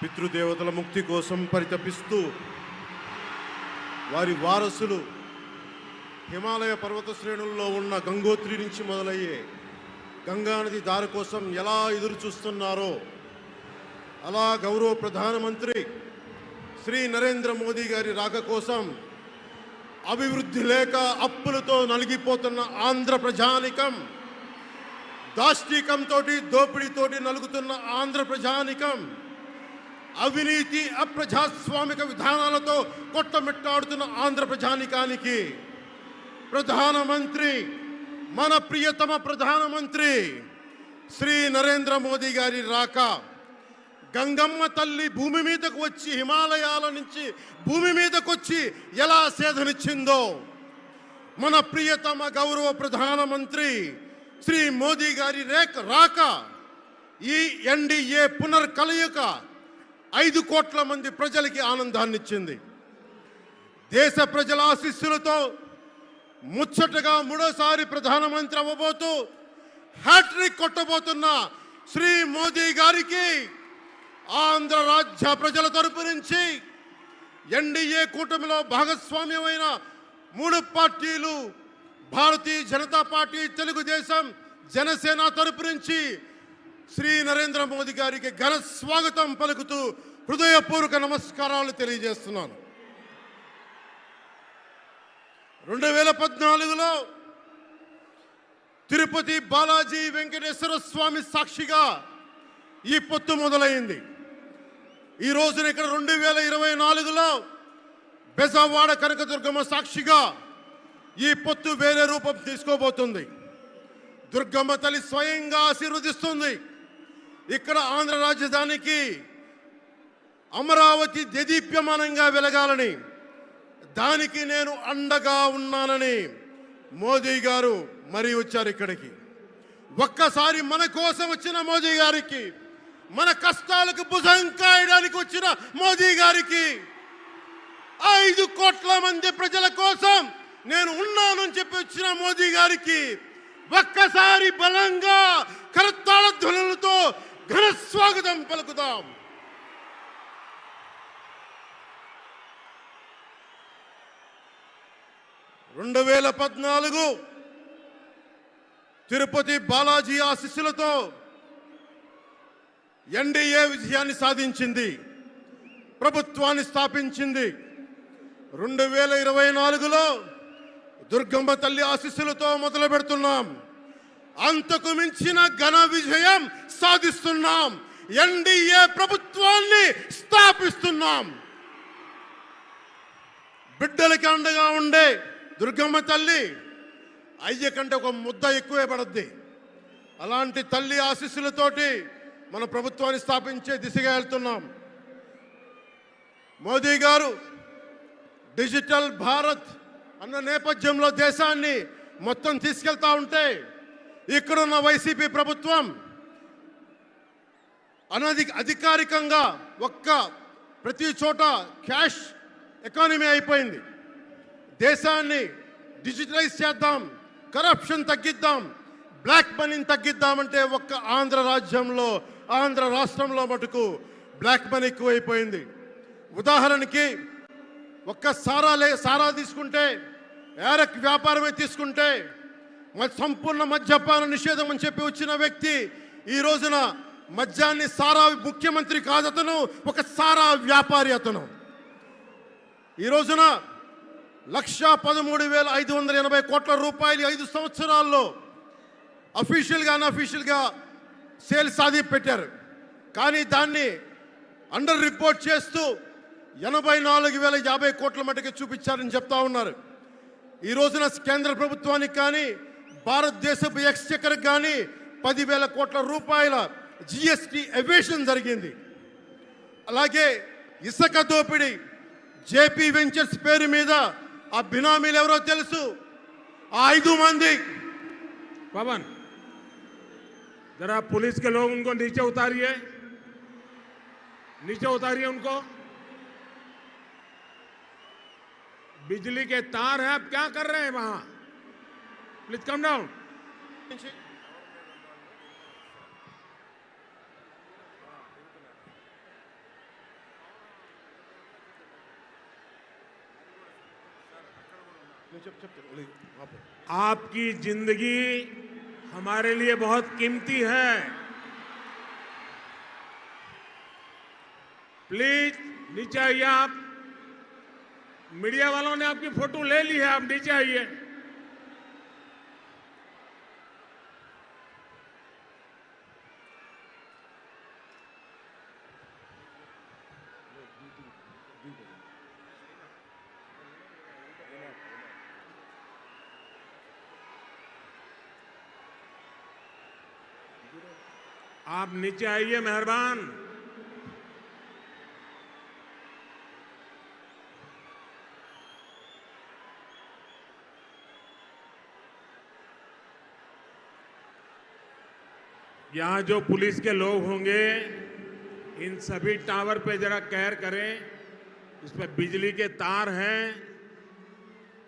పితృదేవతల ముక్తి కోసం పరితపిస్తూ వారి వారసులు హిమాలయ పర్వత శ్రేణుల్లో ఉన్న గంగోత్రి నుంచి మొదలయ్యే గంగానది దారి కోసం ఎలా ఎదురు చూస్తున్నారో అలా గౌరవ ప్రధానమంత్రి శ్రీ నరేంద్ర మోదీ గారి రాక కోసం అభివృద్ధి లేక అప్పులతో నలిగిపోతున్న ఆంధ్ర ప్రజానికం, దాష్టీకంతో దోపిడీతోటి నలుగుతున్న ఆంధ్ర ప్రజానికం, అవినీతి అప్రజాస్వామిక విధానాలతో కొట్టమిట్టాడుతున్న ఆంధ్ర ప్రజానికానికి ప్రధానమంత్రి, మన ప్రియతమ ప్రధానమంత్రి శ్రీ నరేంద్ర మోదీ గారి రాక, గంగమ్మ తల్లి భూమి మీదకు వచ్చి హిమాలయాల నుంచి భూమి మీదకు వచ్చి ఎలా సేధనిచ్చిందో మన ప్రియతమ గౌరవ ప్రధానమంత్రి శ్రీ మోదీ గారి రాక ఈ ఎన్డీఏ పునర్కలయిక 5 కోట్ల మంది ప్రజలకి ఆనందాన్ని ఇచ్చింది. దేశ ప్రజల ఆశీస్సులతో ముచ్చటగా 3వసారి ప్రధానమంత్రి అవ్వబోతూ హ్యాట్రిక్ కొట్టబోతున్న శ్రీ మోదీ గారికి ఆంధ్ర రాజ్య ప్రజల తరపు నుంచి ఎన్డీఏ కూటమిలో భాగస్వామ్యమైన 3 పార్టీలు భారతీయ జనతా పార్టీ, తెలుగుదేశం, జనసేన తరపు నుంచి శ్రీ నరేంద్ర మోదీ గారికి ఘన స్వాగతం పలుకుతూ హృదయపూర్వక నమస్కారాలు తెలియజేస్తున్నాను. 2014లో తిరుపతి బాలాజీ వెంకటేశ్వర స్వామి సాక్షిగా ఈ పొత్తు మొదలైంది. ఈ రోజున ఇక్కడ 2024లో బెజవాడ కనకదుర్గమ్మ సాక్షిగా ఈ పొత్తు వేరే రూపం తీసుకోబోతుంది. దుర్గమ్మ తల్లి స్వయంగా ఆశీర్వదిస్తుంది. ఇక్కడ ఆంధ్ర రాజధానికి అమరావతి దేదీప్యమానంగా వెలగాలని, దానికి నేను అండగా ఉన్నానని మోదీ గారు మరీ వచ్చారు ఇక్కడికి. ఒక్కసారి మన కోసం వచ్చిన మోదీ గారికి, మన కష్టాలకు భుజం కాయడానికి వచ్చిన మోదీ గారికి, 5 కోట్ల మంది ప్రజల కోసం నేను ఉన్నానని చెప్పి వచ్చిన మోదీ గారికి ఒక్కసారి బలంగా కరతాళ ధ్వనులతో ఘన స్వాగతం పలుకుదాం. (2014) తిరుపతి బాలాజీ ఆశీస్సులతో ఎన్డీఏ విజయాన్ని సాధించింది, ప్రభుత్వాన్ని స్థాపించింది. 2024లో దుర్గమ్మ తల్లి ఆశీస్సులతో మొదలు పెడుతున్నాం. అంతకు మించిన ఘన విజయం సాధిస్తున్నాం. ఎన్డీఏ ప్రభుత్వాన్ని స్థాపిస్తున్నాం. బిడ్డలకి అండగా ఉండే దుర్గమ్మ తల్లి అయ్య కంటే ఒక ముద్ద ఎక్కువే పడద్ది. అలాంటి తల్లి ఆశీస్సులతోటి మన ప్రభుత్వాన్ని స్థాపించే దిశగా వెళ్తున్నాం. మోదీ గారు డిజిటల్ భారత్ అన్న నేపథ్యంలో దేశాన్ని మొత్తం తీసుకెళ్తా ఉంటే, ఇక్కడున్న వైసీపీ ప్రభుత్వం అధికారికంగా ప్రతి చోట క్యాష్ ఎకానమీ అయిపోయింది. దేశాన్ని డిజిటలైజ్ చేద్దాం, కరప్షన్ తగ్గిద్దాం, బ్లాక్ మనీని తగ్గిద్దామంటే ఆంధ్ర రాజ్యంలో, ఆంధ్ర రాష్ట్రంలో మటుకు బ్లాక్ మనీ ఎక్కువైపోయింది. ఉదాహరణకి సారా తీసుకుంటే, ఏరక్ వ్యాపారమే తీసుకుంటే, సంపూర్ణ మద్యపాన నిషేధం అని చెప్పి వచ్చిన వ్యక్తి ఈ రోజున మద్యాన్ని సారా ముఖ్యమంత్రి కాదు, అతను ఒక సారా వ్యాపారి. అతను ఈ రోజున 1,13,580 కోట్ల రూపాయలు 5 సంవత్సరాల్లో అఫీషియల్గా అన్అఫీషియల్గా సేల్స్ అది పెట్టారు. కానీ దాన్ని అండర్ రిపోర్ట్ చేస్తూ 84,050 కోట్ల మటుకు చూపించారని చెప్తా ఉన్నారు. ఈ రోజున కేంద్ర ప్రభుత్వానికి కానీ భారతదేశపు ఎక్స్చెక్కర్కి కానీ 10,000 కోట్ల రూపాయల జిఎస్టీ ఎవేషన్ జరిగింది. అలాగే ఇసుక దోపిడీ, జేపీ వెంచర్స్ పేరు మీద ఆ బినామీలు ఎవరో తెలుసు, ఆ 5 మంది. पवन जरा पुलिस के लोग उनको नीचे उतारिए उनको। बिजली के तार हैं, आप क्या कर रहे हैं वहां? Please come down. आपकी जिंदगी हमारे लिए बहुत कीमती है। प्लीज नीचे आइए। आप मीडिया वालों ने आपकी फोटो ले ली है, आप नीचे आइए। आप नीचे आइए, मेहरबान। यहां जो पुलिस के लोग होंगे, इन सभी टावर पे जरा केयर करें। इसमें बिजली के तार हैं,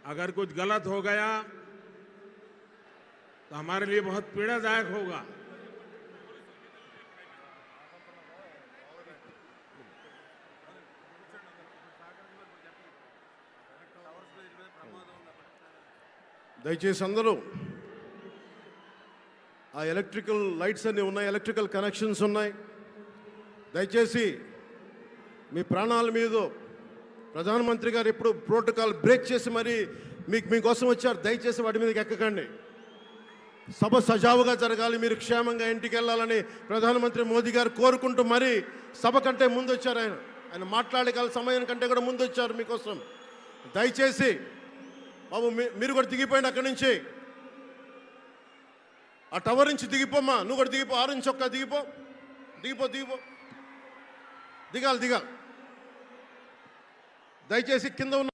अगर कुछ गलत हो गया तो हमारे लिए बहुत पीड़ादायक होगा। దయచేసి అందరూ ఆ ఎలక్ట్రికల్ లైట్స్ అన్నీ ఉన్నాయి, ఎలక్ట్రికల్ కనెక్షన్స్ ఉన్నాయి. దయచేసి మీ ప్రాణాల మీద ప్రధానమంత్రి గారు ఎప్పుడు ప్రోటోకాల్ బ్రేక్ చేసి మరి మీకోసం వచ్చారు. దయచేసి వాటి మీదకి ఎక్కకండి. సభ సజావుగా జరగాలి, మీరు క్షేమంగా ఇంటికి వెళ్ళాలని ప్రధానమంత్రి మోదీ గారు కోరుకుంటూ మరి సభ కంటే ముందు వచ్చారు. ఆయన మాట్లాడగల సమయం కంటే కూడా ముందు వచ్చారు మీకోసం. దయచేసి బాబు మీరు కూడా దిగిపోయింది అక్కడి నుంచి, ఆ టవర్ నుంచి దిగిపోమ్మా. నువ్వు కూడా దిగిపో, 6 నుంచి ఒక్క దిగిపో, దిగిపో దిగిపో దిగాలి దిగాలి. దయచేసి కింద ఉన్న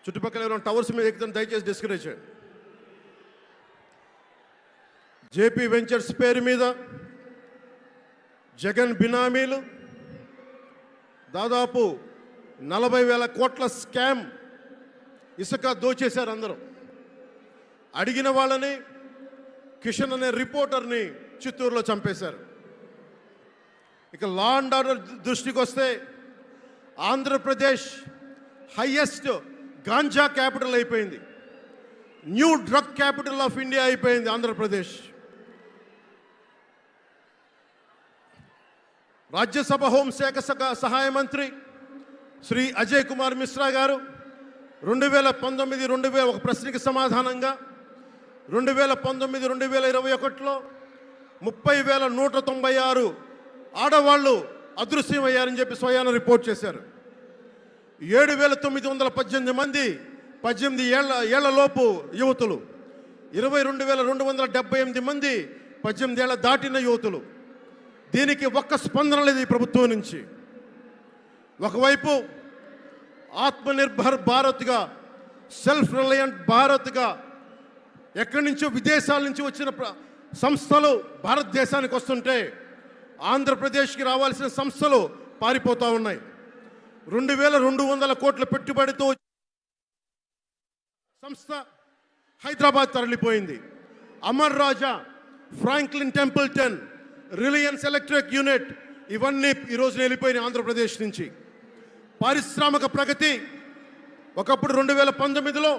చుట్టుపక్కల ఎవరైనా టవర్స్ మీద ఎక్కుతాను దయచేసి డిస్కరేజ్ చేయండి. జేపీ వెంచర్స్ పేరు మీద జగన్ బినామీలు దాదాపు 40,000 కోట్ల స్కామ్ ఇసుక దోచేశారు. అందరూ అడిగిన వాళ్ళని, కిషన్ అనే రిపోర్టర్ని చిత్తూరులో చంపేశారు. ఇక లా అండ్ ఆర్డర్ దృష్టికి వస్తే ఆంధ్రప్రదేశ్ హైయెస్ట్ గాంజా క్యాపిటల్ అయిపోయింది. New drug capital of India అయిపోయింది ఆంధ్రప్రదేశ్. రాజ్యసభ హోంశాఖ సహాయ మంత్రి శ్రీ అజయ్ కుమార్ మిశ్రా గారు 2019 ఒక ప్రశ్నకి సమాధానంగా 2019-2021లో 30,196 ఆడవాళ్ళు అదృశ్యమయ్యారని చెప్పి స్వయాన రిపోర్ట్ చేశారు. 7,918 మంది 18 ఏళ్లలోపు యువతులు, 22,278 మంది 18 ఏళ్ల దాటిన యువతులు. దీనికి ఒక్క స్పందన లేదు ఈ ప్రభుత్వం నుంచి. ఒకవైపు ఆత్మనిర్భర్ భారత్గా, సెల్ఫ్ రిలయంట్ భారత్గా ఎక్కడి నుంచో విదేశాల నుంచి వచ్చిన సంస్థలు భారతదేశానికి వస్తుంటే ఆంధ్రప్రదేశ్కి రావాల్సిన సంస్థలు పారిపోతూ ఉన్నాయి. 2,200 కోట్ల పెట్టుబడితో సంస్థ హైదరాబాద్ తరలిపోయింది. Amar Raja, Franklin Templeton, Reliance Electric unit ఇవన్నీ ఈరోజు వెళ్ళిపోయినాయి ఆంధ్రప్రదేశ్ నుంచి. పారిశ్రామిక ప్రగతి ఒకప్పుడు 2019లో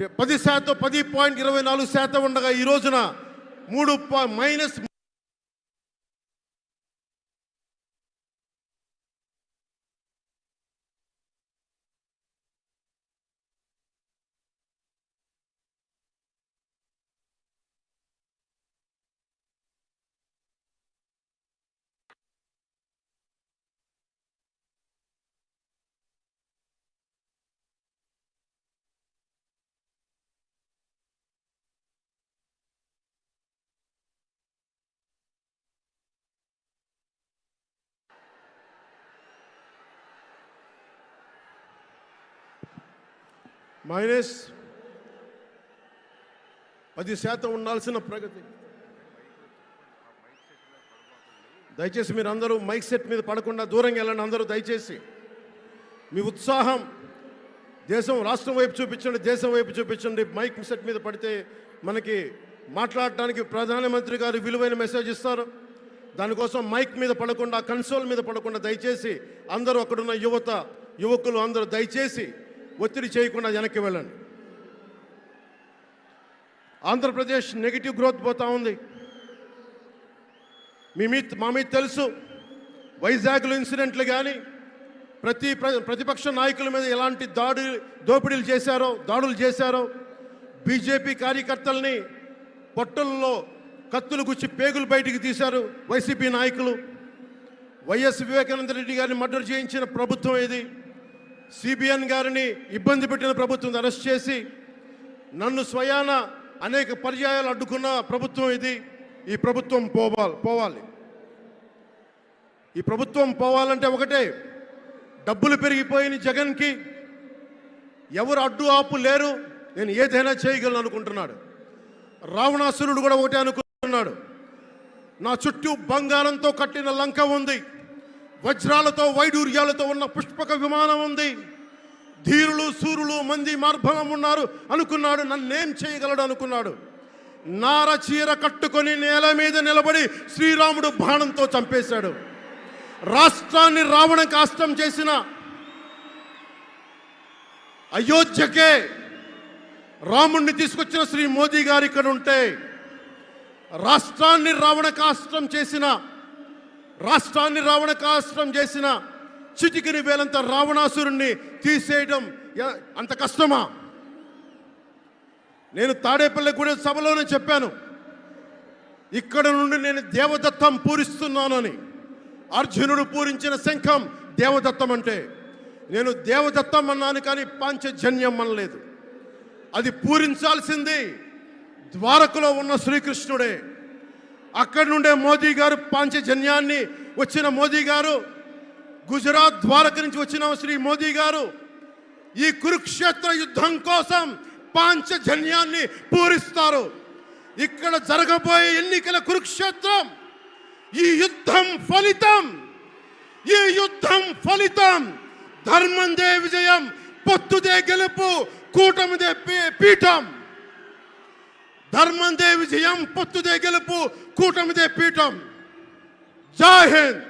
10%, 10.24% ఉండగా ఈ రోజున -. -10% ఉండాల్సిన ప్రగతి. దయచేసి మీరు అందరూ మైక్ సెట్ మీద పడకుండా దూరంగా వెళ్ళండి. అందరూ దయచేసి మీ ఉత్సాహం దేశం రాష్ట్రం వైపు చూపించండి, దేశం వైపు చూపించండి. మైక్ సెట్ మీద పడితే మనకి మాట్లాడడానికి ప్రధానమంత్రి గారు విలువైన మెసేజ్ ఇస్తారు. దానికోసం మైక్ మీద పడకుండా, కన్సోల్ మీద పడకుండా దయచేసి అందరూ అక్కడున్న యువకులు అందరూ దయచేసి ఒత్తిడి చేయకుండా వెనక్కి వెళ్ళండి. ఆంధ్రప్రదేశ్ నెగిటివ్ గ్రోత్ పోతా ఉంది. మా మీద తెలుసు, వైజాగ్లో ఇన్సిడెంట్లు కానీ ప్రతిపక్ష నాయకుల మీద ఎలాంటి దాడులు చేశారో, బీజేపీ కార్యకర్తల్ని పొట్టల్లో కత్తులు గుచ్చి పేగులు బయటికి తీశారు వైసీపీ నాయకులు. వైఎస్ వివేకానంద రెడ్డి గారిని మర్డర్ చేయించిన ప్రభుత్వం ఇది. సిబిఎన్ గారిని ఇబ్బంది పెట్టిన ప్రభుత్వం అరెస్ట్ చేసి నన్ను స్వయాన అనేక పర్యాయాలు అడ్డుకున్న ప్రభుత్వం ఇది. ఈ ప్రభుత్వం పోవాలి. ఈ ప్రభుత్వం పోవాలంటే ఒకటే, డబ్బులు పెరిగిపోయిన జగన్కి ఎవరు అడ్డు ఆపు లేరు, నేను ఏదైనా చేయగలను అనుకుంటున్నాడు. రావణాసురుడు కూడా ఒకటే అనుకుంటున్నాడు, నా చుట్టూ బంగారంతో కట్టిన లంక ఉంది, వజ్రాలతో వైడూర్యాలతో ఉన్న పుష్పక విమానం ఉంది, ధీరులు సూరులు మంది మార్బలం ఉన్నారు అనుకున్నాడు. నన్నేం చేయగలడు అనుకున్నాడు. నార చీర కట్టుకొని నేల మీద నిలబడి శ్రీరాముడు బాణంతో చంపేశాడు. రాష్ట్రాన్ని రావణ కాష్టం చేసిన అయోధ్యకే రాముణ్ణి తీసుకొచ్చిన శ్రీ మోదీ గారు ఇక్కడ ఉంటే, రాష్ట్రాన్ని రావణ కాష్టం చేసిన చిటికిని వేలంత రావణాసురుణ్ణి తీసేయడం అంత కష్టమా? నేను తాడేపల్లిగూడెం సభలోనే చెప్పాను, ఇక్కడ నుండి నేను దేవదత్తం పూరిస్తున్నానని. అర్జునుడు పూరించిన శంఖం దేవదత్తం అంటే, నేను దేవదత్తం అన్నాను కానీ పాంచజన్యం అనలేదు. అది పూరించాల్సింది ద్వారకలో ఉన్న శ్రీకృష్ణుడే. అక్కడి నుండే మోదీ గారు పాంచజన్యాన్ని వచ్చిన మోదీ గారు, గుజరాత్ ద్వారక నుంచి వచ్చిన శ్రీ మోదీ గారు ఈ కురుక్షేత్ర యుద్ధం కోసం పాంచజన్యాన్ని పూరిస్తారు. ఇక్కడ జరగబోయే ఎన్నికల కురుక్షేత్రం, ఈ యుద్ధం ఫలితం ధర్మందే విజయం, పొత్తుదే గెలుపు, కూటమిదే పీఠం. ధర్మందే విజయం, పొత్తుదే గెలుపు, కూటమిదే పీఠం. జై హింద్.